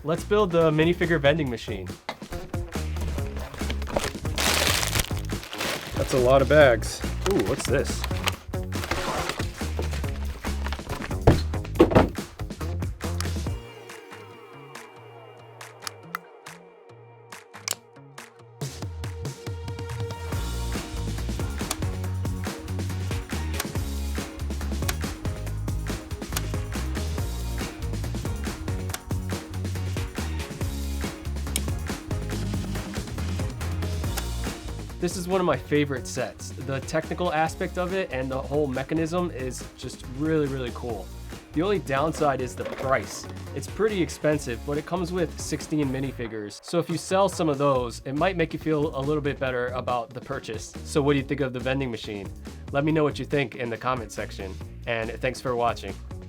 Let's build the minifigure vending machine. That's a lot of bags. Ooh, what's this? This is one of my favorite sets. The technical aspect of it and the whole mechanism is just really, really cool. The only downside is the price. It's pretty expensive, but it comes with 16 minifigures. So if you sell some of those, it might make you feel a little bit better about the purchase. So what do you think of the vending machine? Let me know what you think in the comment section, and thanks for watching.